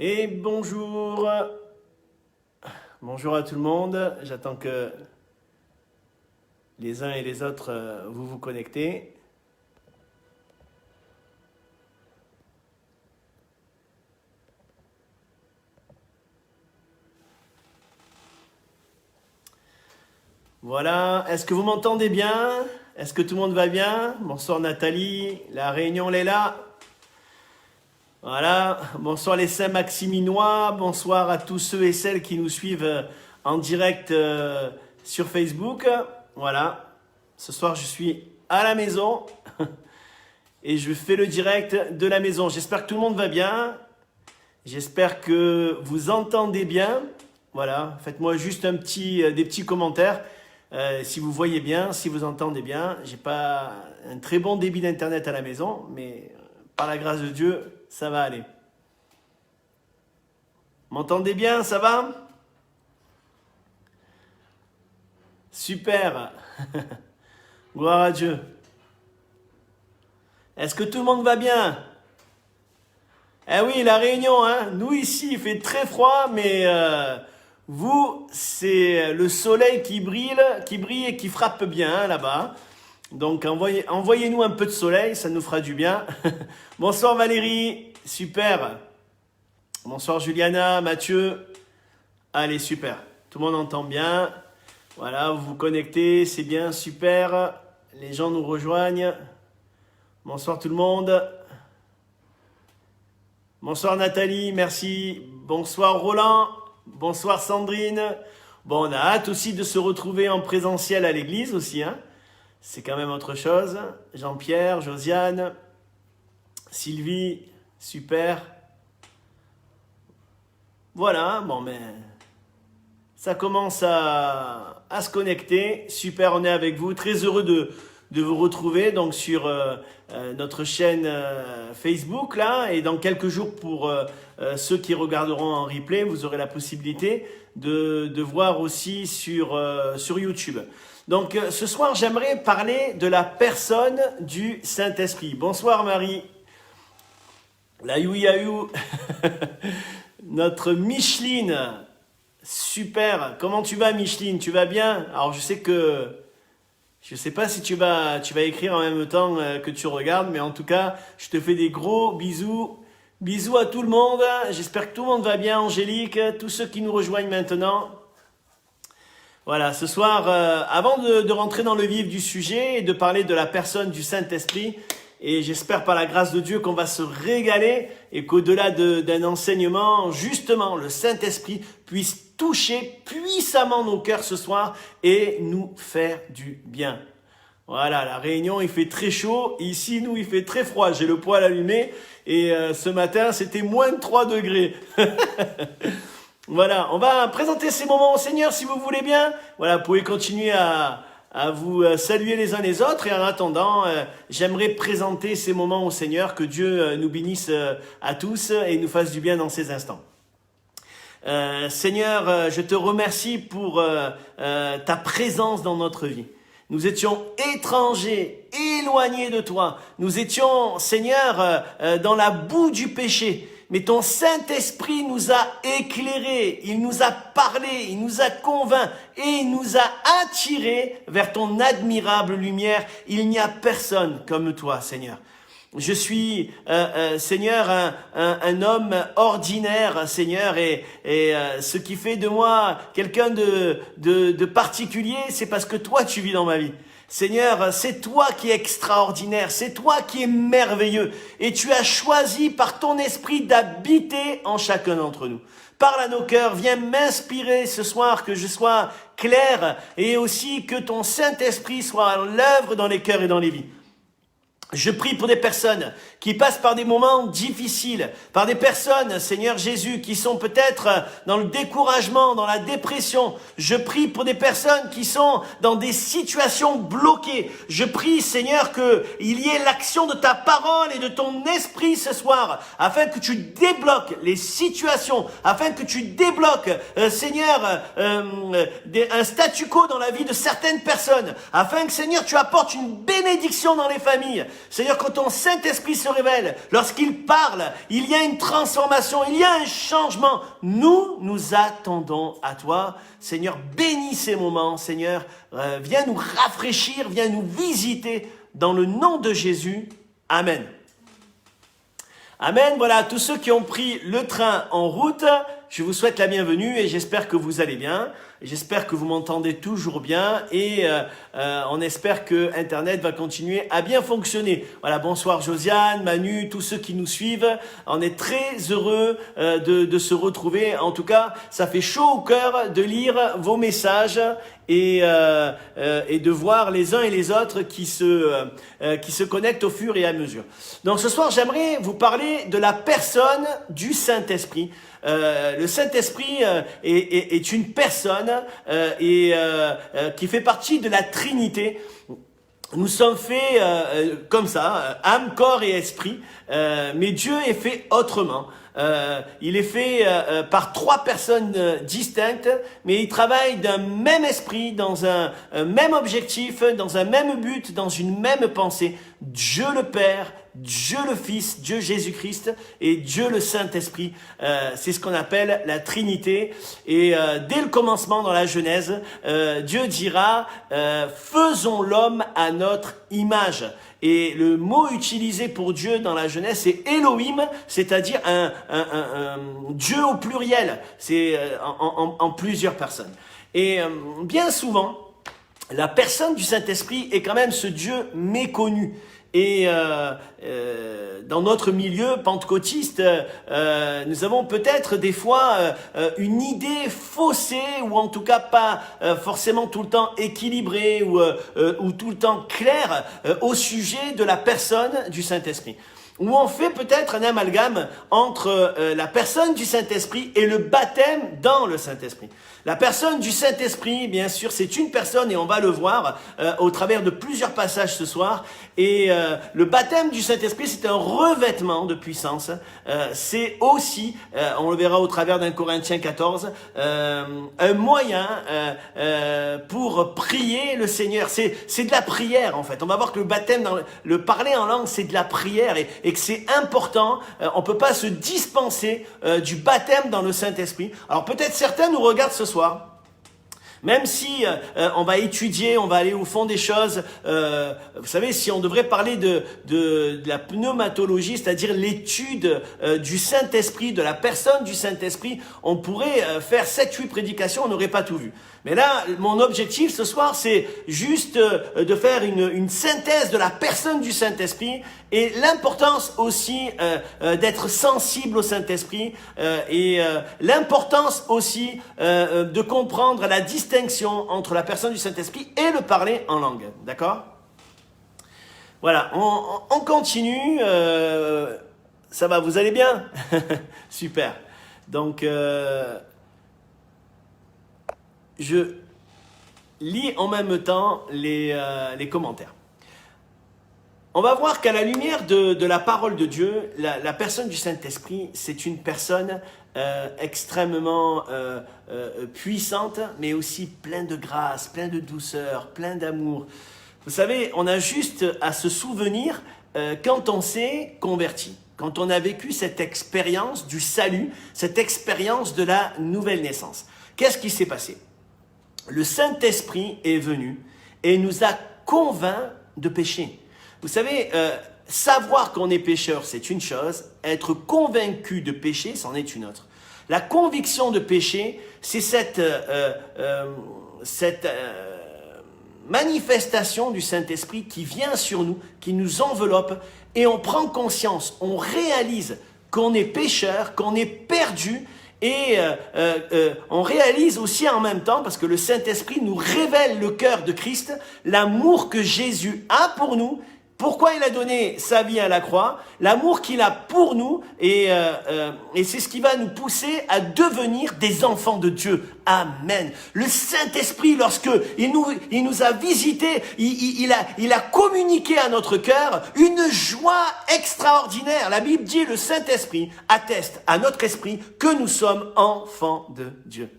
Et bonjour. Bonjour à tout le monde. J'attends que les uns et les autres vous vous connectez. Voilà. Est-ce que vous m'entendez bien? Est-ce que tout le monde va bien? Bonsoir Nathalie. La réunion elle est là. Voilà, bonsoir les saints maximinois, bonsoir à tous ceux et celles qui nous suivent en direct sur Facebook. Voilà, ce soir je suis à la maison et je fais le direct de la maison. J'espère que tout le monde va bien, j'espère que vous entendez bien. Voilà, faites-moi juste des petits commentaires si vous voyez bien, si vous entendez bien. J'ai pas un très bon débit d'internet à la maison, mais par la grâce de Dieu, ça va aller. M'entendez bien, ça va? Super. Gloire à Dieu. Est-ce que tout le monde va bien? Eh oui, la Réunion, hein. Nous ici, il fait très froid, mais vous, c'est le soleil qui brille et qui frappe bien hein, là-bas. Donc envoyez-nous un peu de soleil, ça nous fera du bien. Bonsoir Valérie, super. Bonsoir Juliana, Mathieu. Allez, super. Tout le monde entend bien. Voilà, vous vous connectez, c'est bien, super. Les gens nous rejoignent. Bonsoir tout le monde. Bonsoir Nathalie, merci. Bonsoir Roland. Bonsoir Sandrine. Bon, on a hâte aussi de se retrouver en présentiel à l'église aussi, hein. C'est quand même autre chose. Jean-Pierre, Josiane, Sylvie, super. Voilà, bon, mais ça commence à se connecter. Super, on est avec vous. Très heureux de vous retrouver donc sur notre chaîne Facebook là. Et dans quelques jours, pour ceux qui regarderont en replay, vous aurez la possibilité de voir aussi sur YouTube. Donc ce soir, j'aimerais parler de la personne du Saint-Esprit. Bonsoir Marie. La Youyaou. Notre Micheline. Super. Comment tu vas Micheline? Tu vas bien? Alors je sais pas si tu vas écrire en même temps que tu regardes, mais en tout cas, je te fais des gros bisous. Bisous à tout le monde. J'espère que tout le monde va bien, Angélique, tous ceux qui nous rejoignent maintenant. Voilà, ce soir, avant de rentrer dans le vif du sujet et de parler de la personne du Saint-Esprit, et j'espère par la grâce de Dieu qu'on va se régaler et qu'au-delà d'un enseignement, justement, le Saint-Esprit puisse toucher puissamment nos cœurs ce soir et nous faire du bien. Voilà, la Réunion, il fait très chaud. Ici, nous, il fait très froid. J'ai le poêle allumé et ce matin, c'était moins de 3 degrés. Voilà, on va présenter ces moments au Seigneur si vous voulez bien. Voilà, vous pouvez continuer à vous saluer les uns les autres. Et en attendant, j'aimerais présenter ces moments au Seigneur. Que Dieu nous bénisse à tous et nous fasse du bien dans ces instants. Seigneur, je te remercie pour ta présence dans notre vie. Nous étions étrangers, éloignés de toi. Nous étions, Seigneur, dans la boue du péché. Mais ton Saint-Esprit nous a éclairés, il nous a parlé, il nous a convaincs et il nous a attirés vers ton admirable lumière. Il n'y a personne comme toi, Seigneur. Je suis, Seigneur, un homme ordinaire, Seigneur, et ce qui fait de moi quelqu'un de particulier, c'est parce que toi, tu vis dans ma vie. Seigneur, c'est toi qui es extraordinaire, c'est toi qui es merveilleux et tu as choisi par ton esprit d'habiter en chacun d'entre nous. Parle à nos cœurs, viens m'inspirer ce soir, que je sois clair et aussi que ton Saint-Esprit soit à l'œuvre dans les cœurs et dans les vies. Je prie pour des personnes qui passent par des moments difficiles, par des personnes, Seigneur Jésus, qui sont peut-être dans le découragement, dans la dépression. Je prie pour des personnes qui sont dans des situations bloquées. Je prie, Seigneur, qu'il y ait l'action de ta parole et de ton esprit ce soir, afin que tu débloques les situations, afin que tu débloques, Seigneur, un statu quo dans la vie de certaines personnes, afin que, Seigneur, tu apportes une bénédiction dans les familles. Seigneur, quand ton Saint-Esprit se révèle, lorsqu'il parle, il y a une transformation, il y a un changement. Nous attendons à toi. Seigneur, bénis ces moments. Seigneur, viens nous rafraîchir, viens nous visiter dans le nom de Jésus. Amen. Amen. Voilà, tous ceux qui ont pris le train en route, je vous souhaite la bienvenue et j'espère que vous allez bien. J'espère que vous m'entendez toujours bien et on espère que Internet va continuer à bien fonctionner. Voilà, bonsoir Josiane, Manu, tous ceux qui nous suivent. On est très heureux de se retrouver. En tout cas, ça fait chaud au cœur de lire vos messages et de voir les uns et les autres qui se connectent au fur et à mesure. Donc ce soir, j'aimerais vous parler de la personne du Saint-Esprit. Le Saint-Esprit est une personne qui fait partie de la Trinité. Nous sommes faits comme ça, âme, corps et esprit, mais Dieu est fait autrement. Il est fait par trois personnes distinctes, mais ils travaillent d'un même esprit, dans un même objectif, dans un même but, dans une même pensée. Dieu le Père, Dieu le Fils, Dieu Jésus-Christ et Dieu le Saint-Esprit. C'est ce qu'on appelle la Trinité. Et dès le commencement dans la Genèse, Dieu dira « Faisons l'homme à notre image ». Et le mot utilisé pour Dieu dans la Genèse, c'est Elohim, c'est-à-dire un Dieu au pluriel. C'est en plusieurs personnes. Et bien souvent, la personne du Saint-Esprit est quand même ce Dieu méconnu. Et dans notre milieu pentecôtiste, nous avons peut-être des fois une idée faussée ou en tout cas pas forcément tout le temps équilibrée ou tout le temps claire au sujet de la personne du Saint-Esprit. Où on fait peut-être un amalgame entre la personne du Saint-Esprit et le baptême dans le Saint-Esprit. La personne du Saint-Esprit, bien sûr, c'est une personne et on va le voir au travers de plusieurs passages ce soir. Et le baptême du Saint-Esprit, c'est un revêtement de puissance. C'est aussi, on le verra au travers d'un Corinthiens 14, un moyen pour prier le Seigneur. C'est de la prière en fait. On va voir que le baptême, le parler en langue, c'est de la prière et que c'est important. On peut pas se dispenser du baptême dans le Saint-Esprit. Alors peut-être certains nous regardent ce soir. Même si on va étudier, on va aller au fond des choses, vous savez, si on devrait parler de la pneumatologie, c'est-à-dire l'étude du Saint-Esprit, de la personne du Saint-Esprit, on pourrait faire 7-8 prédications, on n'aurait pas tout vu. Mais là, mon objectif ce soir, c'est juste de faire une synthèse de la personne du Saint-Esprit et l'importance aussi d'être sensible au Saint-Esprit et l'importance aussi de comprendre la distinction entre la personne du Saint-Esprit et le parler en langue. D'accord ? Voilà, on continue. Ça va, vous allez bien ? Super. Donc, je lis en même temps les commentaires. On va voir qu'à la lumière de la parole de Dieu, la personne du Saint-Esprit, c'est une personne extrêmement puissante, mais aussi pleine de grâce, pleine de douceur, pleine d'amour. Vous savez, on a juste à se souvenir quand on s'est converti, quand on a vécu cette expérience du salut, cette expérience de la nouvelle naissance. Qu'est-ce qui s'est passé ? Le Saint-Esprit est venu et nous a convaincs de péché. Vous savez, savoir qu'on est pécheur, c'est une chose. Être convaincu de péché, c'en est une autre. La conviction de péché, c'est cette manifestation du Saint-Esprit qui vient sur nous, qui nous enveloppe, et on prend conscience, on réalise qu'on est pécheur, qu'on est perdu, et on réalise aussi en même temps, parce que le Saint-Esprit nous révèle le cœur de Christ, l'amour que Jésus a pour nous, pourquoi il a donné sa vie à la croix, l'amour qu'il a pour nous, et c'est ce qui va nous pousser à devenir des enfants de Dieu. Amen. Le Saint-Esprit, lorsque il nous a visités, il a communiqué à notre cœur une joie extraordinaire. La Bible dit, le Saint-Esprit atteste à notre esprit que nous sommes enfants de Dieu.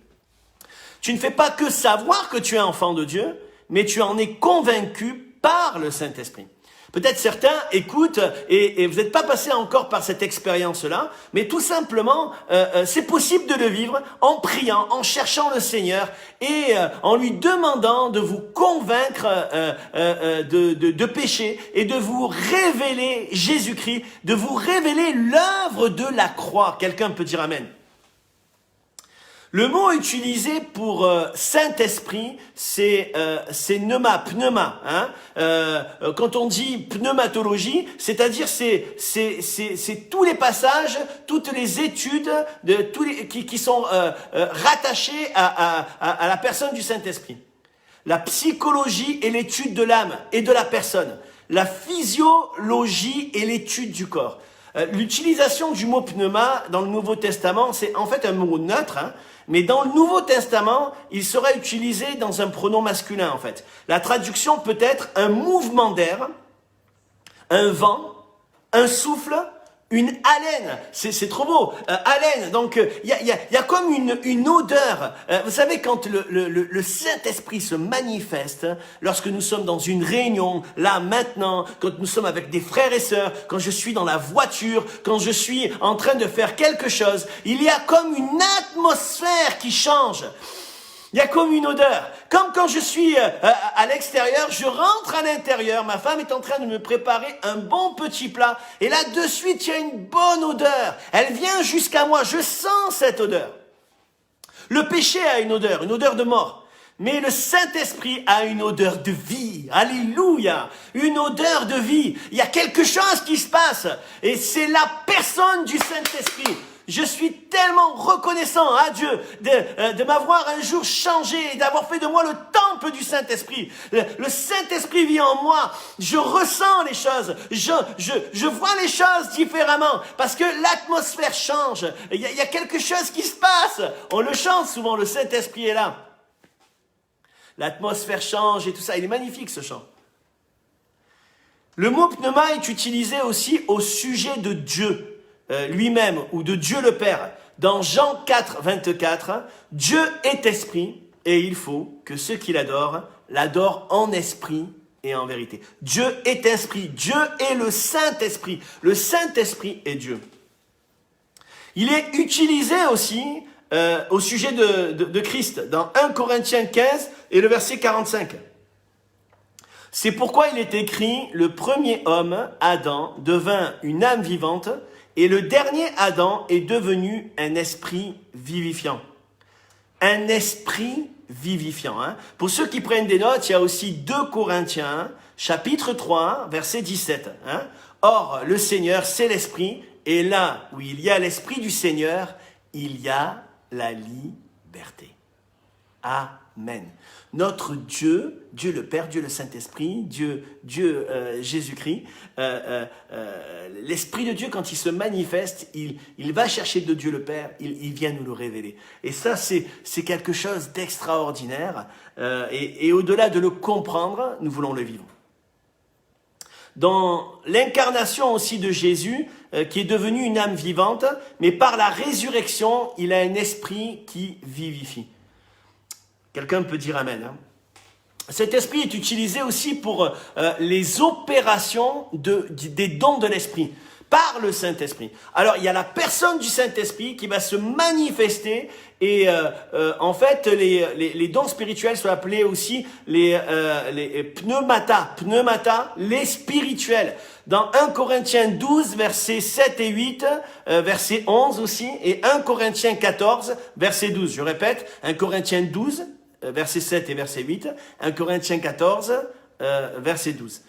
Tu ne fais pas que savoir que tu es enfant de Dieu, mais tu en es convaincu par le Saint-Esprit. Peut-être certains écoutent et vous n'êtes pas passé encore par cette expérience-là, mais tout simplement, c'est possible de le vivre en priant, en cherchant le Seigneur et en lui demandant de vous convaincre de péché et de vous révéler Jésus-Christ, de vous révéler l'œuvre de la croix. Quelqu'un peut dire Amen. Le mot utilisé pour Saint-Esprit, c'est pneuma. Hein? Quand on dit pneumatologie, c'est-à-dire c'est tous les passages, toutes les études qui sont rattachées à la personne du Saint-Esprit. La psychologie est l'étude de l'âme et de la personne. La physiologie est l'étude du corps. L'utilisation du mot pneuma dans le Nouveau Testament, c'est en fait un mot neutre, hein, mais dans le Nouveau Testament, il sera utilisé dans un pronom masculin en fait. La traduction peut être un mouvement d'air, un vent, un souffle, une haleine. C'est trop beau. Haleine. Donc il y a comme une odeur. Vous savez, quand le Saint-Esprit se manifeste, lorsque nous sommes dans une réunion, là maintenant, quand nous sommes avec des frères et sœurs, quand je suis dans la voiture, quand je suis en train de faire quelque chose, il y a comme une atmosphère qui change. Il y a comme une odeur. Comme quand je suis à l'extérieur, je rentre à l'intérieur, ma femme est en train de me préparer un bon petit plat. Et là, de suite, il y a une bonne odeur. Elle vient jusqu'à moi, je sens cette odeur. Le péché a une odeur de mort. Mais le Saint-Esprit a une odeur de vie. Alléluia. Une odeur de vie. Il y a quelque chose qui se passe. Et c'est la personne du Saint-Esprit. Je suis tellement reconnaissant à Dieu de m'avoir un jour changé et d'avoir fait de moi le temple du Saint-Esprit. Le Saint-Esprit vit en moi. Je ressens les choses. Je vois les choses différemment parce que l'atmosphère change. Il y a quelque chose qui se passe. On le chante souvent, le Saint-Esprit est là. L'atmosphère change et tout ça. Il est magnifique ce chant. Le mot pneuma est utilisé aussi au sujet de Dieu. Lui-même ou de Dieu le Père. Dans Jean 4, 24, Dieu est esprit et il faut que ceux qui l'adorent en esprit et en vérité. Dieu est esprit. Dieu est le Saint-Esprit. Le Saint-Esprit est Dieu. Il est utilisé aussi au sujet de Christ dans 1 Corinthiens 15 et le verset 45. C'est pourquoi il est écrit, le premier homme, Adam, devint une âme vivante. Et le dernier Adam est devenu un esprit vivifiant. Un esprit vivifiant. Hein. Pour ceux qui prennent des notes, il y a aussi 2 Corinthiens, chapitre 3, verset 17. Hein. Or, le Seigneur, c'est l'esprit, et là où il y a l'esprit du Seigneur, il y a la liberté. Amen. Notre Dieu, Dieu le Père, Dieu le Saint-Esprit, Dieu Jésus-Christ, l'Esprit de Dieu, quand il se manifeste, il va chercher de Dieu le Père, il vient nous le révéler. Et ça, c'est quelque chose d'extraordinaire. Et au-delà de le comprendre, nous voulons le vivre. Dans l'incarnation aussi de Jésus, qui est devenu une âme vivante, mais par la résurrection, il a un esprit qui vivifie. Quelqu'un peut dire Amen. Hein. Cet esprit est utilisé aussi pour les opérations des dons de l'esprit, par le Saint-Esprit. Alors, il y a la personne du Saint-Esprit qui va se manifester et en fait, les dons spirituels sont appelés aussi les pneumata, les spirituels. Dans 1 Corinthiens 12, versets 7 et 8, verset 11 aussi, et 1 Corinthiens 14, verset 12. Je répète, 1 Corinthiens 12, verset 7 et verset 8, 1 Corinthiens 14, verset 12.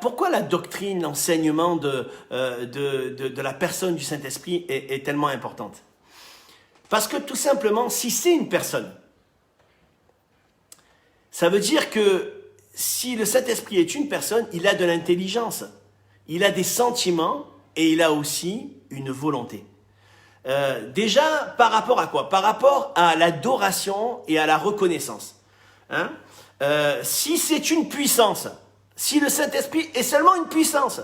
Pourquoi la doctrine, l'enseignement de la personne du Saint-Esprit est tellement importante? Parce que tout simplement, si c'est une personne, ça veut dire que si le Saint-Esprit est une personne, il a de l'intelligence, il a des sentiments et il a aussi une volonté. Déjà, par rapport à quoi? Par rapport à l'adoration et à la reconnaissance. Hein? Si c'est une puissance, si le Saint-Esprit est seulement une puissance,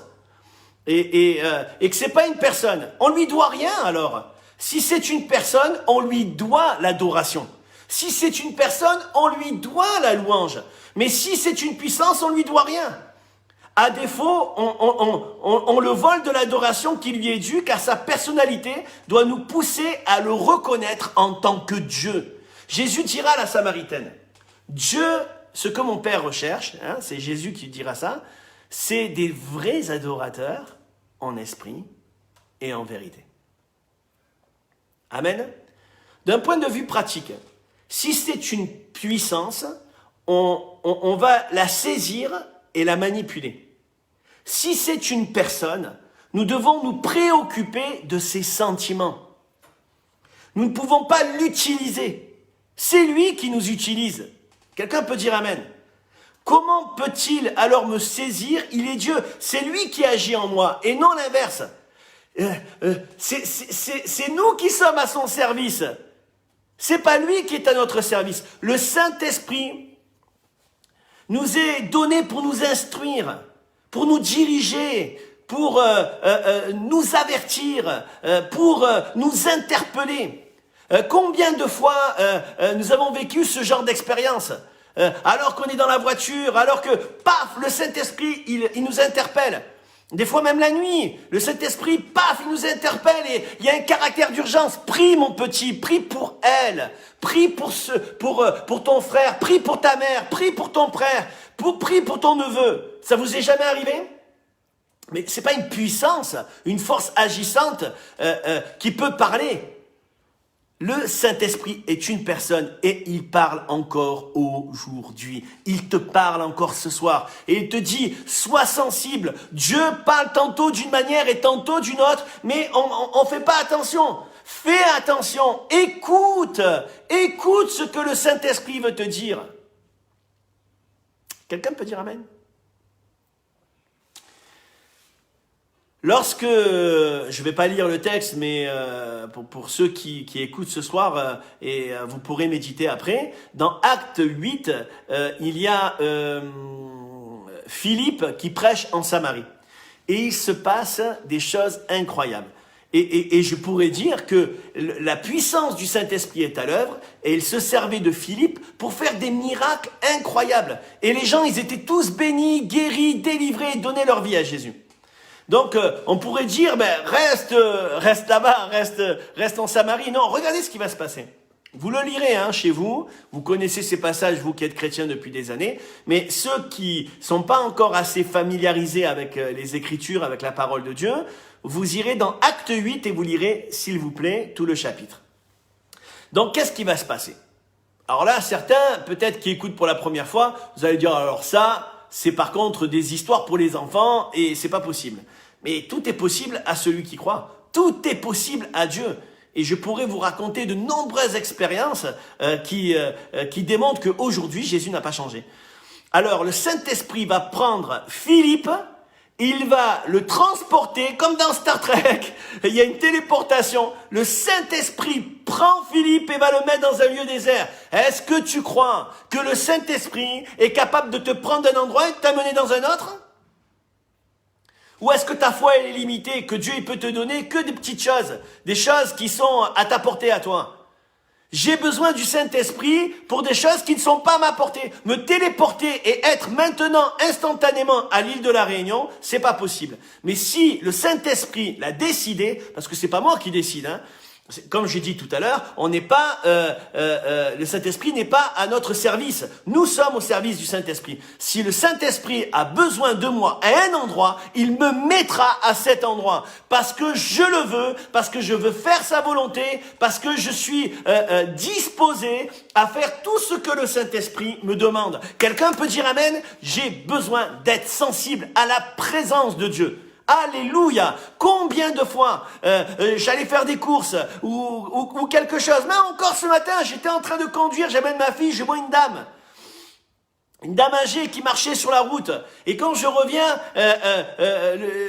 et que c'est pas une personne, on lui doit rien alors. Si c'est une personne, on lui doit l'adoration. Si c'est une personne, on lui doit la louange. Mais si c'est une puissance, on lui doit rien. À défaut, on le vole de l'adoration qui lui est due, car sa personnalité doit nous pousser à le reconnaître en tant que Dieu. Jésus dira à la Samaritaine, Dieu, ce que mon Père recherche, hein, c'est Jésus qui dira ça, c'est des vrais adorateurs en esprit et en vérité. Amen. D'un point de vue pratique, si c'est une puissance, on va la saisir et la manipuler. Si c'est une personne, nous devons nous préoccuper de ses sentiments. Nous ne pouvons pas l'utiliser. C'est lui qui nous utilise. Quelqu'un peut dire Amen. Comment peut-il alors me saisir? Il est Dieu. C'est lui qui agit en moi et non l'inverse. C'est nous qui sommes à son service. C'est pas lui qui est à notre service. Le Saint-Esprit nous est donné pour nous instruire, pour nous diriger, pour nous avertir, pour nous interpeller. Combien de fois nous avons vécu ce genre d'expérience, alors qu'on est dans la voiture, alors que, paf, le Saint-Esprit, il nous interpelle. Des fois même la nuit, le Saint-Esprit, paf, il nous interpelle et il y a un caractère d'urgence. Prie mon petit, prie pour elle, prie pour ton frère, prie pour ta mère, prie pour ton frère, prie pour ton neveu. Ça vous est jamais arrivé? Mais c'est pas une puissance, une force agissante qui peut parler. Le Saint-Esprit est une personne et il parle encore aujourd'hui. Il te parle encore ce soir. Et il te dit, sois sensible. Dieu parle tantôt d'une manière et tantôt d'une autre, mais on fait pas attention. Fais attention. Écoute. Écoute ce que le Saint-Esprit veut te dire. Quelqu'un peut dire Amen? Lorsque, je ne vais pas lire le texte, mais pour ceux qui écoutent ce soir, vous pourrez méditer après, dans Acte 8, il y a Philippe qui prêche en Samarie. Et il se passe des choses incroyables. Et je pourrais dire que la puissance du Saint-Esprit est à l'œuvre, et il se servait de Philippe pour faire des miracles incroyables. Et les gens, ils étaient tous bénis, guéris, délivrés, donnaient leur vie à Jésus. Donc, on pourrait dire, reste là-bas, reste en Samarie. Non, regardez ce qui va se passer. Vous le lirez chez vous. Vous connaissez ces passages, vous qui êtes chrétiens depuis des années. Mais ceux qui sont pas encore assez familiarisés avec les Écritures, avec la parole de Dieu, vous irez dans Acte 8 et vous lirez, s'il vous plaît, tout le chapitre. Donc, qu'est-ce qui va se passer? Alors là, certains, peut-être qui écoutent pour la première fois, vous allez dire, alors ça, c'est par contre des histoires pour les enfants et c'est pas possible. Mais tout est possible à celui qui croit. Tout est possible à Dieu. Et je pourrais vous raconter de nombreuses expériences qui démontrent qu'aujourd'hui, Jésus n'a pas changé. Alors, le Saint-Esprit va prendre Philippe, il va le transporter, comme dans Star Trek, il y a une téléportation. Le Saint-Esprit prend Philippe et va le mettre dans un lieu désert. Est-ce que tu crois que le Saint-Esprit est capable de te prendre d'un endroit et de t'amener dans un autre? Ou est-ce que ta foi elle est limitée, que Dieu il peut te donner que des petites choses, des choses qui sont à ta portée à toi? J'ai besoin du Saint-Esprit pour des choses qui ne sont pas à ma portée. Me téléporter et être maintenant, instantanément à l'île de la Réunion, c'est pas possible. Mais si le Saint-Esprit l'a décidé, parce que c'est pas moi qui décide, comme j'ai dit tout à l'heure, on n'est pas, le Saint-Esprit n'est pas à notre service. Nous sommes au service du Saint-Esprit. Si le Saint-Esprit a besoin de moi à un endroit, il me mettra à cet endroit. Parce que je le veux, parce que je veux faire sa volonté, parce que je suis disposé à faire tout ce que le Saint-Esprit me demande. Quelqu'un peut dire Amen? J'ai besoin d'être sensible à la présence de Dieu. Alléluia! Combien de fois j'allais faire des courses ou quelque chose. Mais encore ce matin, j'étais en train de conduire, j'amène ma fille, je vois une dame âgée qui marchait sur la route. Et quand je reviens,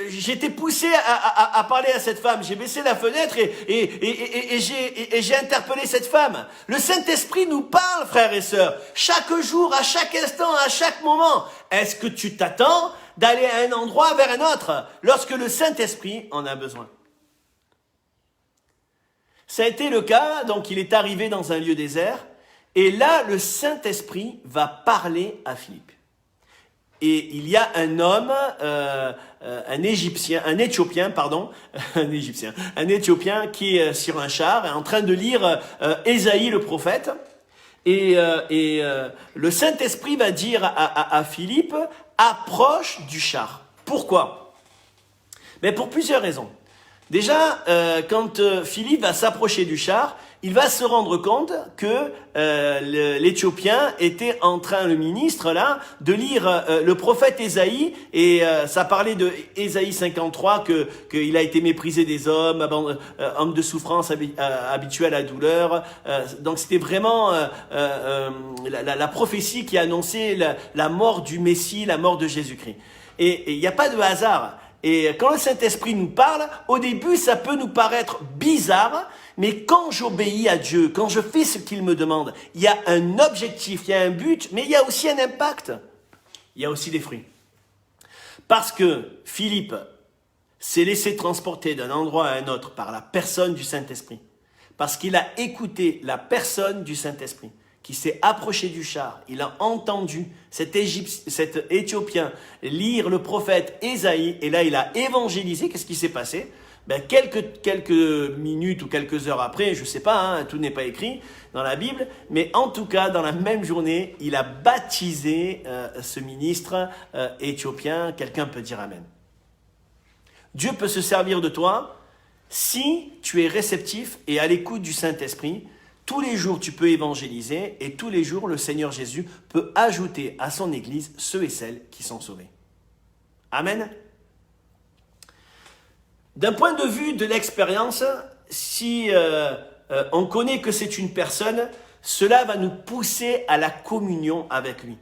j'étais poussé à parler à cette femme. J'ai baissé la fenêtre et j'ai interpellé cette femme. Le Saint-Esprit nous parle, frères et sœurs, chaque jour, à chaque instant, à chaque moment. Est-ce que tu t'attends d'aller à un endroit vers un autre lorsque le Saint-Esprit en a besoin? Ça a été le cas, donc il est arrivé dans un lieu désert, et là le Saint-Esprit va parler à Philippe. et il y a un homme, un Éthiopien qui est sur un char, est en train de lire Ésaïe le prophète. Et le Saint-Esprit va dire à Philippe, approche du char. Pourquoi? Mais pour plusieurs raisons. Déjà, quand Philippe va s'approcher du char, il va se rendre compte que l'Éthiopien était en train, le ministre là, de lire le prophète Ésaïe, et ça parlait de Ésaïe 53, qu'il a été méprisé des hommes, homme de souffrance, habitué à la douleur. Donc c'était vraiment la prophétie qui annonçait la mort du Messie, la mort de Jésus-Christ. Et il n'y a pas de hasard. Et quand le Saint-Esprit nous parle, au début, ça peut nous paraître bizarre, mais quand j'obéis à Dieu, quand je fais ce qu'il me demande, il y a un objectif, il y a un but, mais il y a aussi un impact. Il y a aussi des fruits. Parce que Philippe s'est laissé transporter d'un endroit à un autre par la personne du Saint-Esprit. Parce qu'il a écouté la personne du Saint-Esprit, qui s'est approché du char. Il a entendu cet Éthiopien lire le prophète Ésaïe, et là il a évangélisé. Qu'est-ce qui s'est passé? Quelques minutes ou quelques heures après, je ne sais pas, tout n'est pas écrit dans la Bible, mais en tout cas, dans la même journée, il a baptisé ce ministre éthiopien. Quelqu'un peut dire Amen. Dieu peut se servir de toi si tu es réceptif et à l'écoute du Saint-Esprit. Tous les jours, tu peux évangéliser, et tous les jours, le Seigneur Jésus peut ajouter à son Église ceux et celles qui sont sauvés. Amen. D'un point de vue de l'expérience, si on connaît que c'est une personne, cela va nous pousser à la communion avec lui.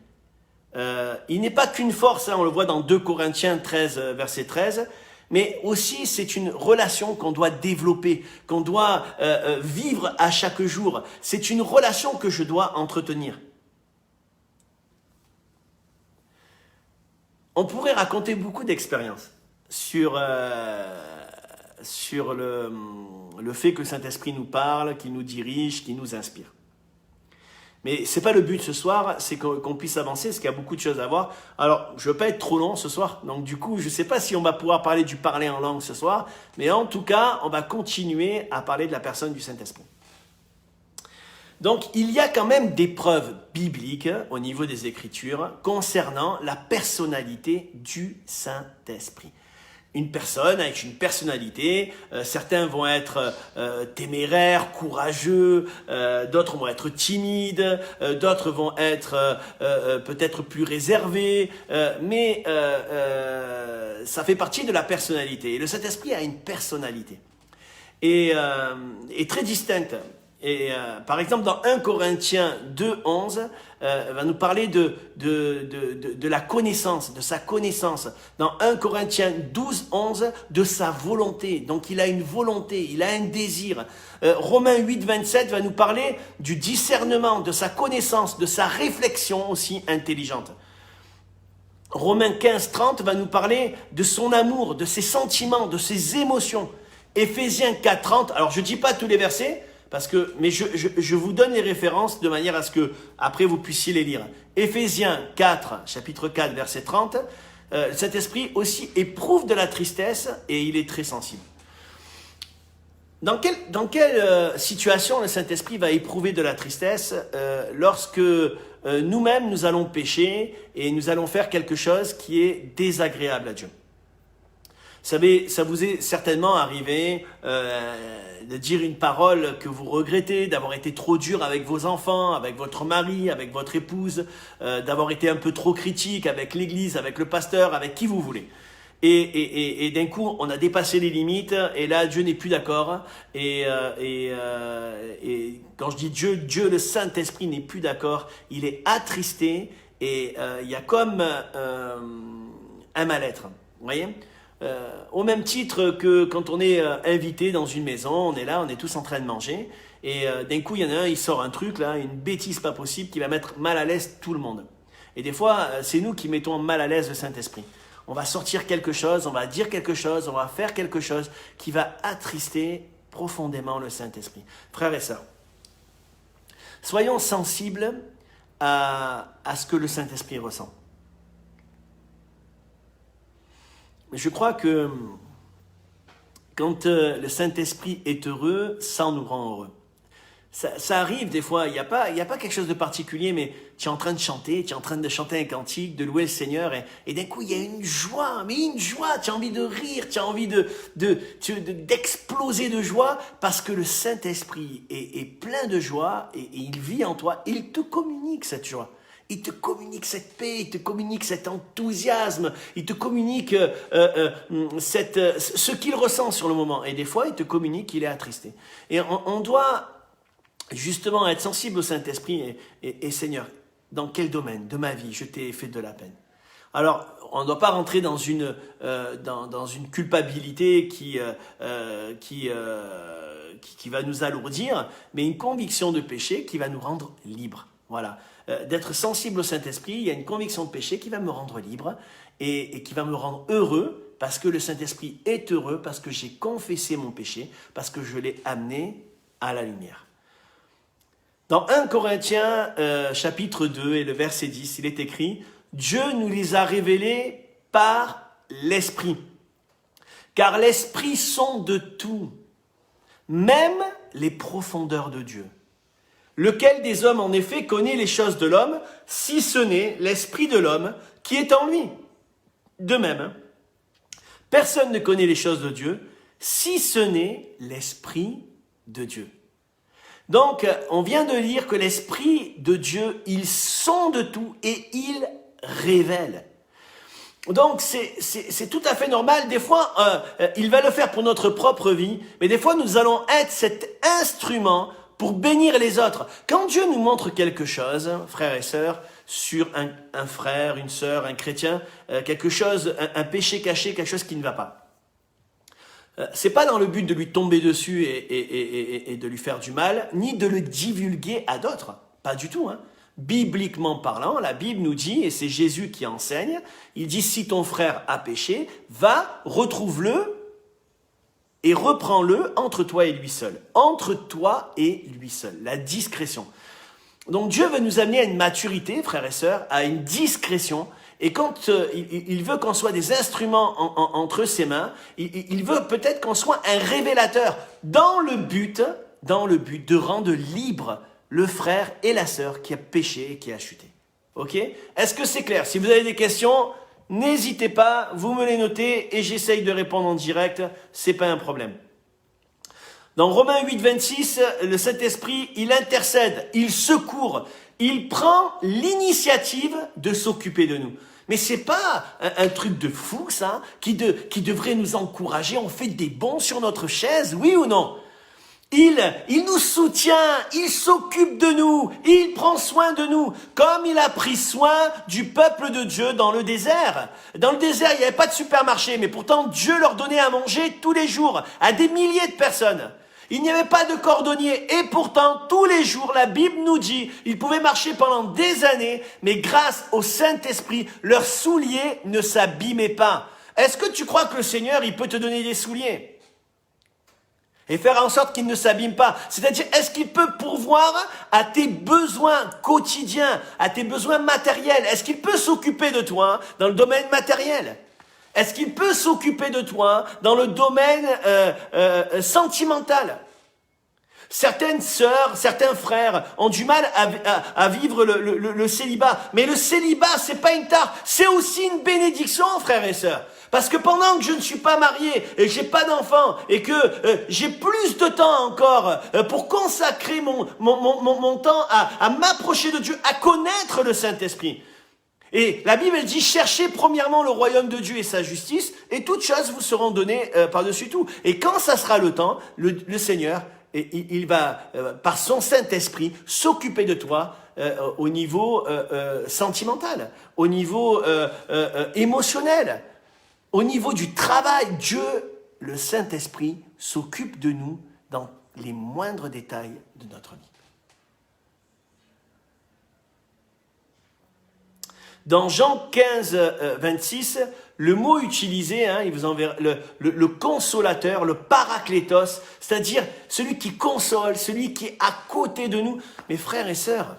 Il n'est pas qu'une force, on le voit dans 2 Corinthiens 13, verset 13, mais aussi c'est une relation qu'on doit développer, qu'on doit vivre à chaque jour. C'est une relation que je dois entretenir. On pourrait raconter beaucoup d'expériences sur le fait que le Saint-Esprit nous parle, qu'il nous dirige, qu'il nous inspire. Mais ce n'est pas le but ce soir, c'est qu'on puisse avancer, parce qu'il y a beaucoup de choses à voir. Alors, je ne veux pas être trop long ce soir, donc du coup, je ne sais pas si on va pouvoir parler du parler en langue ce soir, mais en tout cas, on va continuer à parler de la personne du Saint-Esprit. Donc, il y a quand même des preuves bibliques au niveau des Écritures concernant la personnalité du Saint-Esprit. Une personne avec une personnalité, certains vont être téméraires, courageux, d'autres vont être timides, d'autres vont être peut-être plus réservés, mais ça fait partie de la personnalité. Et le Saint-Esprit a une personnalité et très distincte. Et par exemple, dans 1 Corinthiens 2:11, va nous parler de la connaissance, de sa connaissance. Dans 1 Corinthiens 12:11, de sa volonté. Donc, il a une volonté, il a un désir. Romains 8:27 va nous parler du discernement, de sa connaissance, de sa réflexion aussi intelligente. Romains 15:30 va nous parler de son amour, de ses sentiments, de ses émotions. Éphésiens 4:30, alors je ne dis pas tous les versets, mais je vous donne les références de manière à ce que après vous puissiez les lire. Éphésiens 4, chapitre 4, verset 30, cet esprit aussi éprouve de la tristesse et il est très sensible. Dans quelle situation le Saint-Esprit va éprouver de la tristesse lorsque nous-mêmes nous allons pécher et nous allons faire quelque chose qui est désagréable à Dieu? Vous savez, ça vous est certainement arrivé de dire une parole que vous regrettez, d'avoir été trop dur avec vos enfants, avec votre mari, avec votre épouse, d'avoir été un peu trop critique avec l'église, avec le pasteur, avec qui vous voulez. Et d'un coup, on a dépassé les limites, et là, Dieu n'est plus d'accord. Et quand je dis Dieu, le Saint-Esprit n'est plus d'accord, il est attristé, et il y a comme un mal-être, vous voyez ? Au même titre que quand on est invité dans une maison, on est là, on est tous en train de manger, et d'un coup il y en a un, il sort un truc là, une bêtise pas possible qui va mettre mal à l'aise tout le monde. Et des fois, c'est nous qui mettons mal à l'aise le Saint-Esprit. On va sortir quelque chose, on va dire quelque chose, on va faire quelque chose qui va attrister profondément le Saint-Esprit. Frères et sœurs, soyons sensibles à ce que le Saint-Esprit ressent. je crois que quand le Saint-Esprit est heureux, ça nous rend heureux. Ça arrive des fois, il y a pas quelque chose de particulier, mais tu es en train de chanter, tu es en train de chanter un cantique, de louer le Seigneur, et d'un coup, il y a une joie, tu as envie de rire, tu as envie d'exploser de joie, parce que le Saint-Esprit est plein de joie, et il vit en toi, il te communique cette joie. Il te communique cette paix, il te communique cet enthousiasme, il te communique ce qu'il ressent sur le moment. Et des fois, il te communique qu'il est attristé. Et on doit justement être sensible au Saint-Esprit et Seigneur, dans quel domaine de ma vie je t'ai fait de la peine? Alors, on ne doit pas rentrer dans une culpabilité qui va nous alourdir, mais une conviction de péché qui va nous rendre libres. Voilà. D'être sensible au Saint-Esprit, il y a une conviction de péché qui va me rendre libre et qui va me rendre heureux parce que le Saint-Esprit est heureux, parce que j'ai confessé mon péché, parce que je l'ai amené à la lumière. Dans 1 Corinthiens chapitre 2 et le verset 10, il est écrit « Dieu nous les a révélés par l'Esprit, car l'Esprit sonde de tout, même les profondeurs de Dieu. Lequel des hommes en effet connaît les choses de l'homme, si ce n'est l'Esprit de l'homme qui est en lui. De même, personne ne connaît les choses de Dieu, si ce n'est l'Esprit de Dieu. » Donc, on vient de lire que l'Esprit de Dieu, il sonde tout et il révèle. Donc, c'est tout à fait normal. Des fois, il va le faire pour notre propre vie, mais des fois, nous allons être cet instrument pour bénir les autres. Quand Dieu nous montre quelque chose, frères et sœurs, sur un frère, une sœur, un chrétien, quelque chose, un péché caché, quelque chose qui ne va pas. C'est pas dans le but de lui tomber dessus et de lui faire du mal, ni de le divulguer à d'autres. Pas du tout. Bibliquement parlant, la Bible nous dit, et c'est Jésus qui enseigne, il dit si ton frère a péché, va, retrouve-le et reprends-le entre toi et lui seul. Entre toi et lui seul. La discrétion. Donc Dieu veut nous amener à une maturité, frères et sœurs, à une discrétion. Et quand il veut qu'on soit des instruments entre ses mains, il veut peut-être qu'on soit un révélateur dans le but de rendre libre le frère et la sœur qui a péché et qui a chuté. Ok? Est-ce que c'est clair? Si vous avez des questions, n'hésitez pas, vous me les notez et j'essaye de répondre en direct, c'est pas un problème. Dans Romains 8, 26, le Saint-Esprit, il intercède, il secourt, il prend l'initiative de s'occuper de nous. Mais c'est pas un truc de fou, ça, qui devrait nous encourager. On fait des bonds sur notre chaise, oui ou non? Il nous soutient, il s'occupe de nous, il prend soin de nous, comme il a pris soin du peuple de Dieu dans le désert. Dans le désert, il n'y avait pas de supermarché, mais pourtant Dieu leur donnait à manger tous les jours à des milliers de personnes. Il n'y avait pas de cordonnier et pourtant, tous les jours, la Bible nous dit, ils pouvaient marcher pendant des années, mais grâce au Saint-Esprit, leurs souliers ne s'abîmaient pas. Est-ce que tu crois que le Seigneur, il peut te donner des souliers? Et faire en sorte qu'ils ne s'abîment pas. C'est-à-dire, est-ce qu'il peut pourvoir à tes besoins quotidiens, à tes besoins matériels? Est-ce qu'il peut s'occuper de toi dans le domaine matériel? Est-ce qu'il peut s'occuper de toi dans le domaine sentimental? Certaines sœurs, certains frères ont du mal à vivre le célibat. Mais le célibat, c'est pas une tare, c'est aussi une bénédiction, frères et sœurs. Parce que pendant que je ne suis pas marié et que j'ai pas d'enfant et que j'ai plus de temps encore pour consacrer mon temps à m'approcher de Dieu, à connaître le Saint-Esprit. Et la Bible, elle dit, cherchez premièrement le royaume de Dieu et sa justice, et toutes choses vous seront données par-dessus tout. Et quand ça sera le temps, le Seigneur, il va, par son Saint-Esprit, s'occuper de toi au niveau sentimental, au niveau émotionnel, au niveau du travail. Dieu, le Saint-Esprit, s'occupe de nous dans les moindres détails de notre vie. Dans Jean 15, 26, le mot utilisé, il vous enverra, le consolateur, le paraklétos, c'est-à-dire celui qui console, celui qui est à côté de nous. Mes frères et sœurs,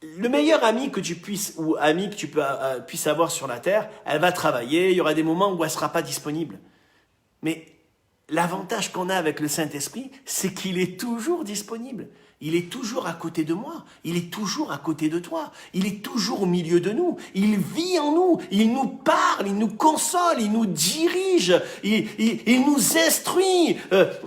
le meilleur ami que tu puisses, ou ami que tu puisses avoir sur la terre, elle va travailler, il y aura des moments où elle ne sera pas disponible. Mais l'avantage qu'on a avec le Saint-Esprit, c'est qu'il est toujours disponible. Il est toujours à côté de moi. Il est toujours à côté de toi. Il est toujours au milieu de nous. Il vit en nous. Il nous parle, il nous console, il nous dirige, il nous instruit,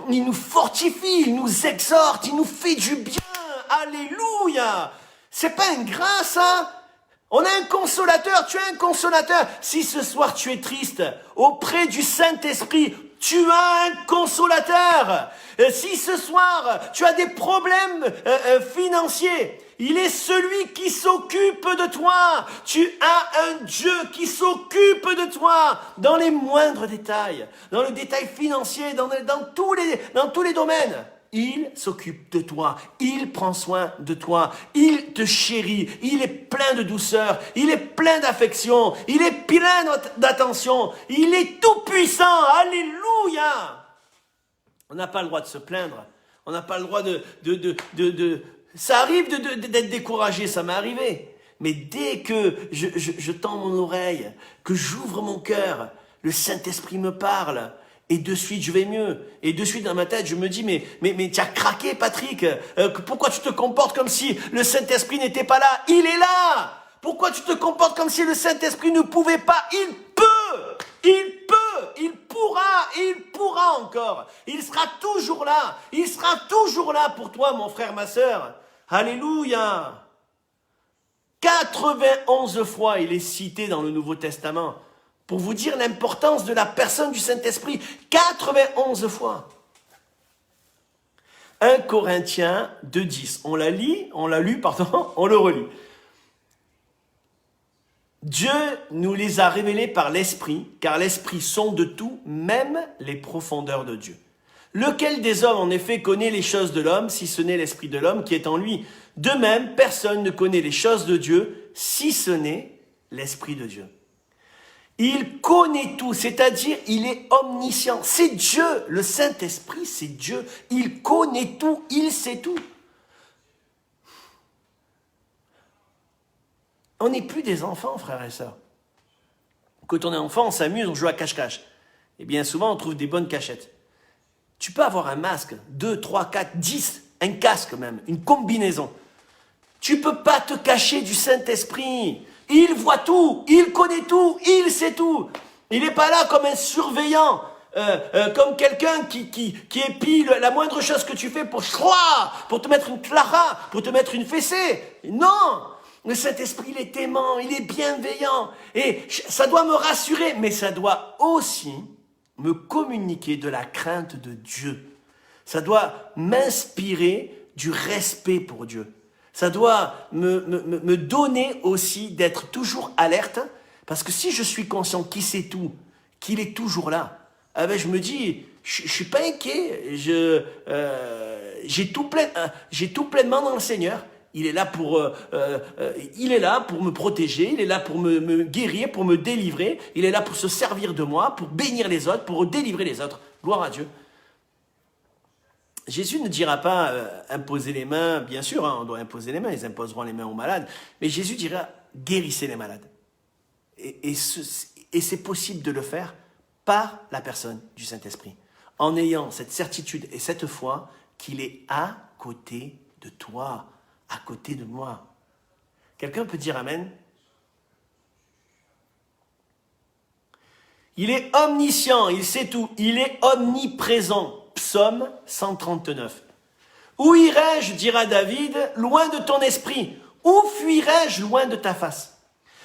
il nous fortifie, il nous exhorte, il nous fait du bien. Alléluia! C'est pas ingrat, ça? On a un consolateur, tu as un consolateur. Si ce soir tu es triste, auprès du Saint-Esprit, tu as un consolateur. Si ce soir tu as des problèmes financiers, il est celui qui s'occupe de toi. Tu as un Dieu qui s'occupe de toi dans les moindres détails, dans le détail financier, dans tous les domaines. Il s'occupe de toi, il prend soin de toi, il te chérit, il est plein de douceur, il est plein d'affection, il est plein d'attention, il est tout puissant, alléluia. On n'a pas le droit de se plaindre, on n'a pas le droit ça arrive d'être découragé, ça m'est arrivé, mais dès que je tends mon oreille, que j'ouvre mon cœur, le Saint-Esprit me parle. Et de suite, je vais mieux. Et de suite, dans ma tête, je me dis, mais tu as craqué, Patrick. Pourquoi tu te comportes comme si le Saint-Esprit n'était pas là? Il est là. Pourquoi tu te comportes comme si le Saint-Esprit ne pouvait pas? Il peut, il pourra encore. Il sera toujours là. Il sera toujours là pour toi, mon frère, ma sœur. Alléluia. 91 fois, il est cité dans le Nouveau Testament. Pour vous dire l'importance de la personne du Saint-Esprit, 91 fois. 1 Corinthiens 2,10. On l'a lu, on le relit. Dieu nous les a révélés par l'Esprit, car l'Esprit sonde tout, même les profondeurs de Dieu. Lequel des hommes, en effet, connaît les choses de l'homme, si ce n'est l'Esprit de l'homme qui est en lui? De même, personne ne connaît les choses de Dieu, si ce n'est l'Esprit de Dieu. Il connaît tout, c'est-à-dire il est omniscient. C'est Dieu, le Saint-Esprit, c'est Dieu. Il connaît tout, il sait tout. On n'est plus des enfants, frères et sœurs. Quand on est enfant, on s'amuse, on joue à cache-cache. Et bien souvent, on trouve des bonnes cachettes. Tu peux avoir un masque, 2, 3, 4, 10, un casque même, une combinaison. Tu ne peux pas te cacher du Saint-Esprit. Il voit tout, il connaît tout, il sait tout. Il n'est pas là comme un surveillant, comme quelqu'un qui épie la moindre chose que tu fais pour te mettre une clara, pour te mettre une fessée. Non, le Saint-Esprit, il est aimant, il est bienveillant. Et ça doit me rassurer, mais ça doit aussi me communiquer de la crainte de Dieu. Ça doit m'inspirer du respect pour Dieu. Ça doit me donner aussi d'être toujours alerte, parce que si je suis conscient qu'il sait tout, qu'il est toujours là, eh ben je me dis, je suis pas inquiet, j'ai tout pleinement dans le Seigneur. Il est là pour me protéger, il est là pour me guérir, pour me délivrer, il est là pour se servir de moi, pour bénir les autres, pour délivrer les autres. Gloire à Dieu. Jésus ne dira pas imposer les mains, bien sûr, on doit imposer les mains, ils imposeront les mains aux malades, mais Jésus dira guérissez les malades. Et c'est possible de le faire par la personne du Saint-Esprit, en ayant cette certitude et cette foi qu'il est à côté de toi, à côté de moi. Quelqu'un peut dire amen? Il est omniscient, il sait tout, il est omniprésent. Psaume 139. Où irai-je, dira David, loin de ton esprit? Où fuirai-je loin de ta face?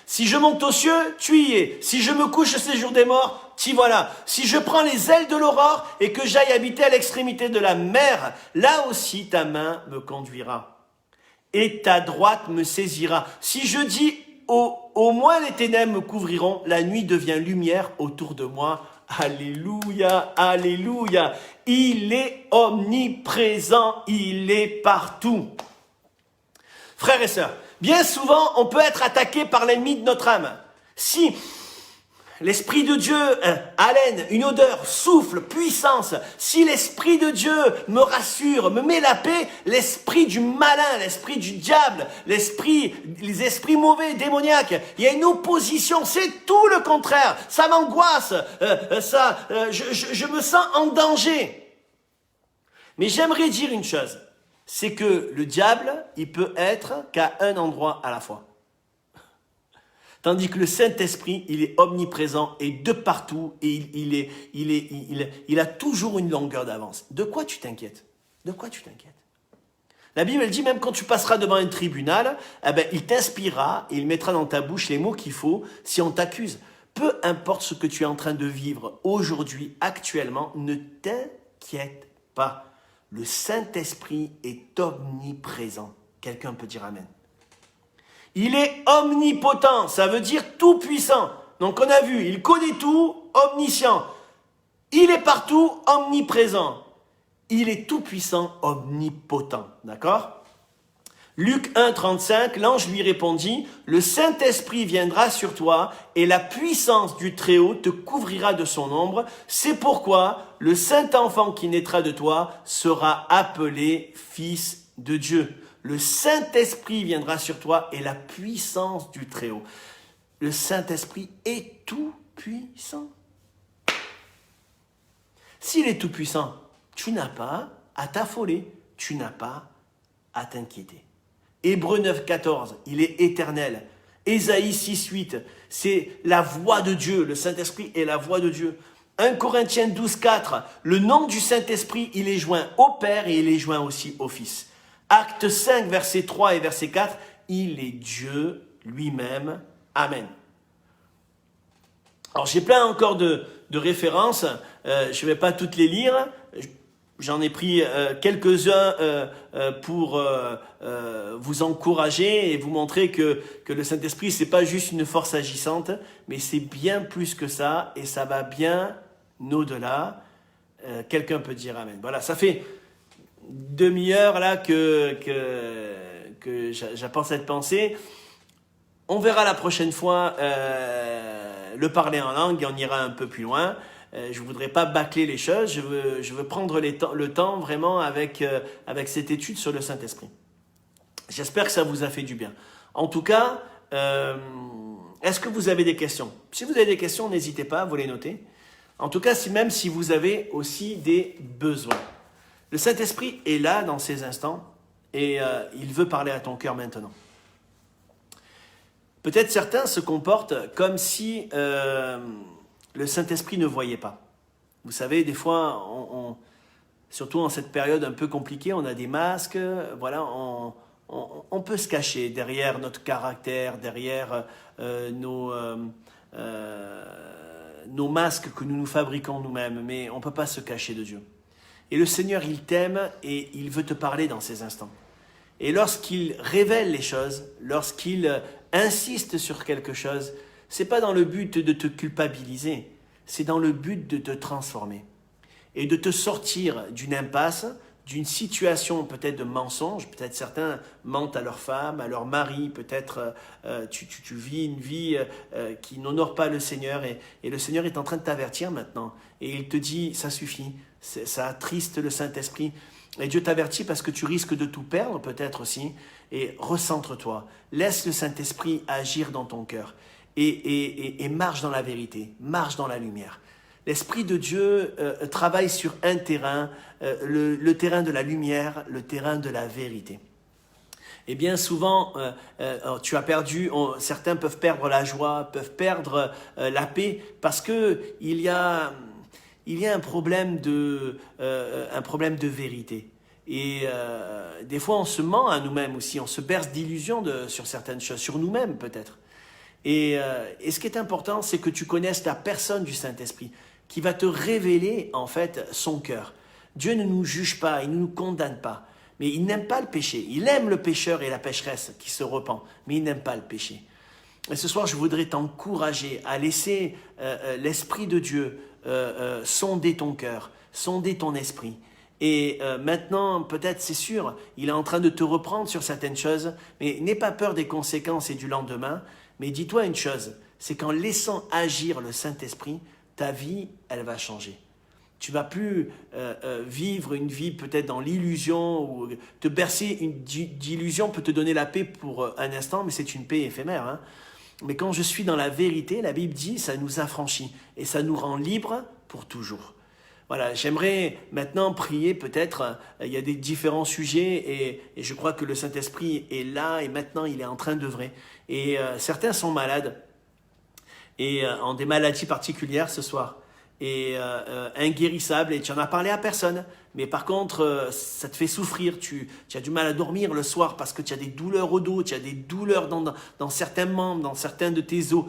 Si je monte aux cieux, tu y es. Si je me couche au séjour des morts, t'y voilà. Si je prends les ailes de l'aurore et que j'aille habiter à l'extrémité de la mer, là aussi ta main me conduira et ta droite me saisira. Si je dis au moins les ténèbres me couvriront, la nuit devient lumière autour de moi. Alléluia, alléluia. Il est omniprésent, il est partout. Frères et sœurs, bien souvent, on peut être attaqué par l'ennemi de notre âme. Si L'Esprit de Dieu, haleine, une odeur, souffle, puissance. Si l'Esprit de Dieu me rassure, me met la paix, l'esprit du malin, l'esprit du diable, les esprits mauvais, démoniaques, il y a une opposition, c'est tout le contraire. Ça m'angoisse, je me sens en danger. Mais j'aimerais dire une chose, c'est que le diable, il peut être qu'à un endroit à la fois. Tandis que le Saint-Esprit, il est omniprésent et de partout et il a toujours une longueur d'avance. De quoi tu t'inquiètes? De quoi tu t'inquiètes? La Bible, elle dit même quand tu passeras devant un tribunal, il t'inspirera et il mettra dans ta bouche les mots qu'il faut si on t'accuse. Peu importe ce que tu es en train de vivre aujourd'hui, actuellement, ne t'inquiète pas. Le Saint-Esprit est omniprésent. Quelqu'un peut dire Amen. Il est omnipotent, ça veut dire tout puissant. Donc on a vu, il connaît tout, omniscient. Il est partout, omniprésent. Il est tout puissant, omnipotent. D'accord? Luc 1, 35, l'ange lui répondit, le Saint-Esprit viendra sur toi et la puissance du Très-Haut te couvrira de son ombre. C'est pourquoi le Saint-Enfant qui naîtra de toi sera appelé Fils de Dieu. Le Saint-Esprit viendra sur toi et la puissance du Très-Haut. Le Saint-Esprit est tout puissant. S'il est tout puissant, tu n'as pas à t'affoler, tu n'as pas à t'inquiéter. Hébreux 9, 14, il est éternel. Ésaïe 6, 8, c'est la voix de Dieu, le Saint-Esprit est la voix de Dieu. 1 Corinthiens 12, 4, le nom du Saint-Esprit, il est joint au Père et il est joint aussi au Fils. Acte 5, verset 3 et verset 4, il est Dieu lui-même. Amen. Alors, j'ai plein encore de références. Je ne vais pas toutes les lire. J'en ai pris quelques-uns pour vous encourager et vous montrer que le Saint-Esprit, ce n'est pas juste une force agissante, mais c'est bien plus que ça et ça va bien au-delà. Quelqu'un peut dire Amen. Voilà, ça fait demi-heure là que j'apporte cette pensée. On verra la prochaine fois le parler en langue et on ira un peu plus loin. Je ne voudrais pas bâcler les choses, je veux prendre le temps vraiment avec cette étude sur le Saint-Esprit. J'espère que ça vous a fait du bien. En tout cas, est-ce que vous avez des questions? Si vous avez des questions, n'hésitez pas à vous les noter. En tout cas, même si vous avez aussi des besoins. Le Saint-Esprit est là dans ces instants et il veut parler à ton cœur maintenant. Peut-être certains se comportent comme si le Saint-Esprit ne voyait pas. Vous savez, des fois, surtout en cette période un peu compliquée, on a des masques, voilà, on peut se cacher derrière notre caractère, derrière nos masques que nous nous fabriquons nous-mêmes, mais on ne peut pas se cacher de Dieu. Et le Seigneur, il t'aime et il veut te parler dans ces instants. Et lorsqu'il révèle les choses, lorsqu'il insiste sur quelque chose, ce n'est pas dans le but de te culpabiliser, c'est dans le but de te transformer et de te sortir d'une impasse, d'une situation peut-être de mensonge. Peut-être certains mentent à leur femme, à leur mari, peut-être tu vis une vie qui n'honore pas le Seigneur et le Seigneur est en train de t'avertir maintenant et il te dit ça suffit, ça attriste le Saint-Esprit. Et Dieu t'avertit parce que tu risques de tout perdre peut-être aussi. Et recentre-toi, laisse le Saint-Esprit agir dans ton cœur et marche dans la vérité, marche dans la lumière. L'Esprit de Dieu travaille sur un terrain, le terrain de la lumière, le terrain de la vérité. Et bien souvent, tu as perdu, certains peuvent perdre la joie, peuvent perdre la paix parce qu'il y a un problème de vérité. Et des fois, on se ment à nous-mêmes aussi, on se berce d'illusions sur certaines choses, sur nous-mêmes peut-être. Et ce qui est important, c'est que tu connaisses la personne du Saint-Esprit qui va te révéler en fait son cœur. Dieu ne nous juge pas, il ne nous condamne pas, mais il n'aime pas le péché. Il aime le pécheur et la pécheresse qui se repent, mais il n'aime pas le péché. Et ce soir, je voudrais t'encourager à laisser l'Esprit de Dieu sonder ton cœur, sonder ton esprit. Et maintenant, peut-être, c'est sûr, il est en train de te reprendre sur certaines choses, mais n'aie pas peur des conséquences et du lendemain. Mais dis-toi une chose, c'est qu'en laissant agir le Saint-Esprit, ta vie, elle va changer. Tu vas plus vivre une vie peut-être dans l'illusion, ou te bercer d'illusion peut te donner la paix pour un instant, mais c'est une paix éphémère. Hein. Mais quand je suis dans la vérité, la Bible dit, ça nous affranchit et ça nous rend libres pour toujours. Voilà, j'aimerais maintenant prier peut-être, il y a des différents sujets et je crois que le Saint-Esprit est là et maintenant il est en train d'œuvrer. Et certains sont malades et ont des maladies particulières ce soir et inguérissables et tu en as parlé à personne. Mais par contre, ça te fait souffrir, tu as du mal à dormir le soir parce que tu as des douleurs au dos, tu as des douleurs dans certains membres, dans certains de tes os.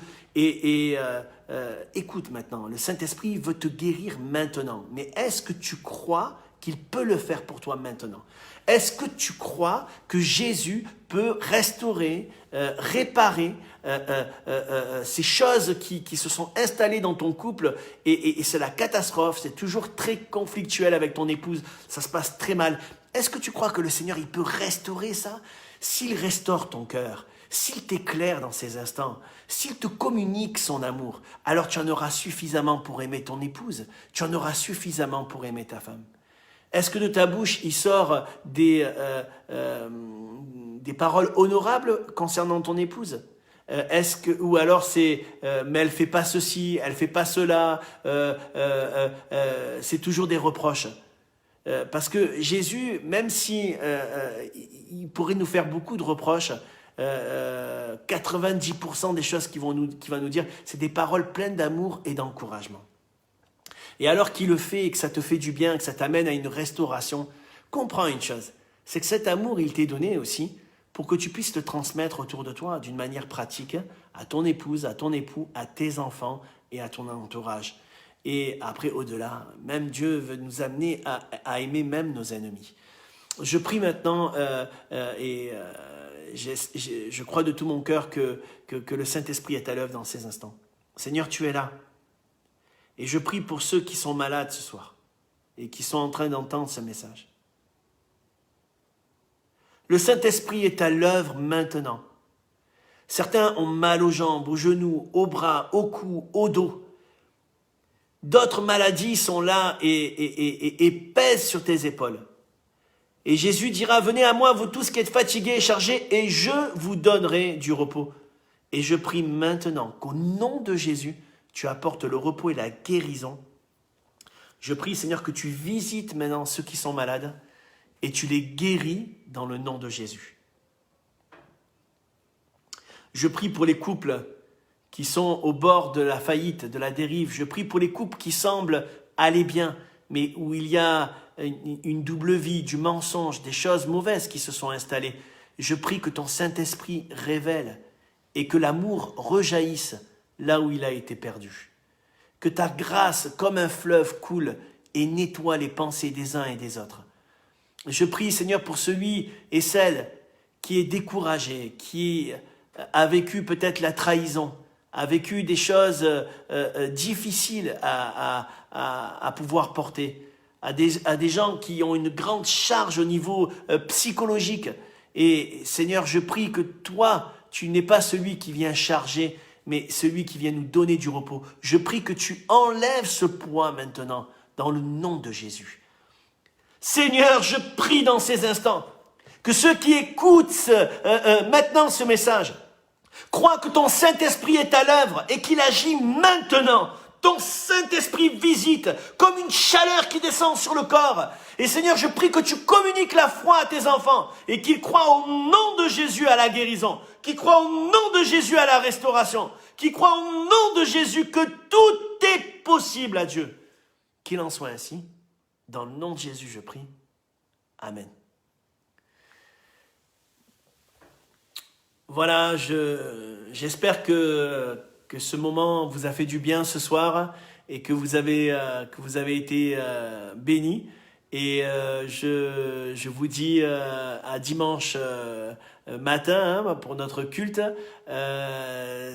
Écoute maintenant, le Saint-Esprit veut te guérir maintenant. Mais est-ce que tu crois qu'il peut le faire pour toi maintenant? Est-ce que tu crois que Jésus peut restaurer, réparer ces choses qui se sont installées dans ton couple et c'est la catastrophe, c'est toujours très conflictuel avec ton épouse, ça se passe très mal. Est-ce que tu crois que le Seigneur, il peut restaurer ça? S'il restaure ton cœur, s'il t'éclaire dans ces instants, s'il te communique son amour, alors tu en auras suffisamment pour aimer ton épouse, tu en auras suffisamment pour aimer ta femme. Est-ce que de ta bouche, il sort des paroles honorables concernant ton épouse? Ou alors c'est mais elle fait pas ceci, elle fait pas cela, c'est toujours des reproches. Parce que Jésus, même si il pourrait nous faire beaucoup de reproches, 90% des choses qu'il va nous dire, c'est des paroles pleines d'amour et d'encouragement. Et alors qu'il le fait et que ça te fait du bien, que ça t'amène à une restauration, comprends une chose, c'est que cet amour, il t'est donné aussi pour que tu puisses le transmettre autour de toi d'une manière pratique à ton épouse, à ton époux, à tes enfants et à ton entourage. Et après, au-delà, même Dieu veut nous amener à aimer même nos ennemis. Je prie maintenant je crois de tout mon cœur que le Saint-Esprit est à l'œuvre dans ces instants. Seigneur, tu es là. Et je prie pour ceux qui sont malades ce soir et qui sont en train d'entendre ce message. Le Saint-Esprit est à l'œuvre maintenant. Certains ont mal aux jambes, aux genoux, aux bras, au cou, au dos. D'autres maladies sont là et pèsent sur tes épaules. Et Jésus dira, venez à moi, vous tous qui êtes fatigués et chargés, et je vous donnerai du repos. Et je prie maintenant qu'au nom de Jésus, tu apportes le repos et la guérison. Je prie, Seigneur, que tu visites maintenant ceux qui sont malades et tu les guéris dans le nom de Jésus. Je prie pour les couples qui sont au bord de la faillite, de la dérive. Je prie pour les couples qui semblent aller bien, mais où il y a une double vie, du mensonge, des choses mauvaises qui se sont installées. Je prie que ton Saint-Esprit révèle et que l'amour rejaillisse là où il a été perdu. Que ta grâce, comme un fleuve, coule et nettoie les pensées des uns et des autres. Je prie, Seigneur, pour celui et celle qui est découragé, qui a vécu peut-être la trahison, a vécu des choses difficiles à pouvoir porter, à des gens qui ont une grande charge au niveau psychologique. Et Seigneur, je prie que toi, tu n'es pas celui qui vient charger, mais celui qui vient nous donner du repos. Je prie que tu enlèves ce poids maintenant, dans le nom de Jésus. Seigneur, je prie dans ces instants que ceux qui écoutent maintenant ce message croient que ton Saint-Esprit est à l'œuvre et qu'il agit maintenant. Ton Saint-Esprit visite comme une chaleur qui descend sur le corps. Et Seigneur, je prie que tu communiques la foi à tes enfants et qu'ils croient au nom de Jésus à la guérison, qu'ils croient au nom de Jésus à la restauration, qu'ils croient au nom de Jésus que tout est possible à Dieu. Qu'il en soit ainsi. Dans le nom de Jésus, je prie. Amen. Voilà, j'espère que ce moment vous a fait du bien ce soir et que vous avez été bénis. Et je vous dis à dimanche matin pour notre culte.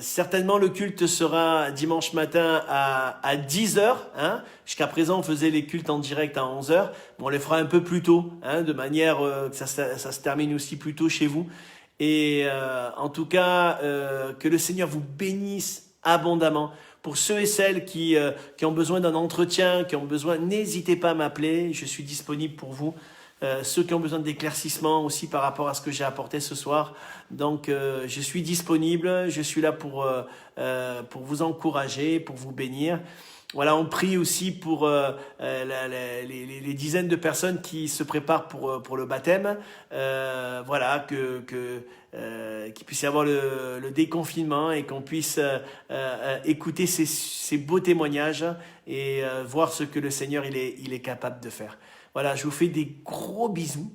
Certainement le culte sera dimanche matin à 10h. Jusqu'à présent on faisait les cultes en direct à 11h. On les fera un peu plus tôt, de manière que ça se termine aussi plus tôt chez vous. Et en tout cas, que le Seigneur vous bénisse abondamment. Pour ceux et celles qui ont besoin d'un entretien, qui ont besoin, n'hésitez pas à m'appeler, je suis disponible pour vous. Ceux qui ont besoin d'éclaircissement aussi par rapport à ce que j'ai apporté ce soir. Donc, je suis disponible, je suis là pour vous encourager, pour vous bénir. Voilà, on prie aussi pour les dizaines de personnes qui se préparent pour le baptême. Voilà, qu'il puisse y avoir le déconfinement et qu'on puisse écouter ces beaux témoignages et voir ce que le Seigneur il est capable de faire. Voilà, je vous fais des gros bisous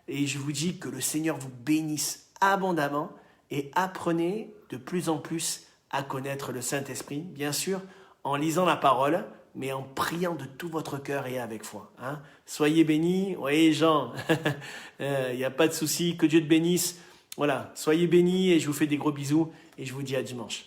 et je vous dis que le Seigneur vous bénisse abondamment et apprenez de plus en plus à connaître le Saint-Esprit, bien sûr, en lisant la parole, mais en priant de tout votre cœur et avec foi. Hein. Soyez bénis. Oui, Jean, il n'y a pas de souci, que Dieu te bénisse. Voilà, soyez bénis et je vous fais des gros bisous et je vous dis à dimanche.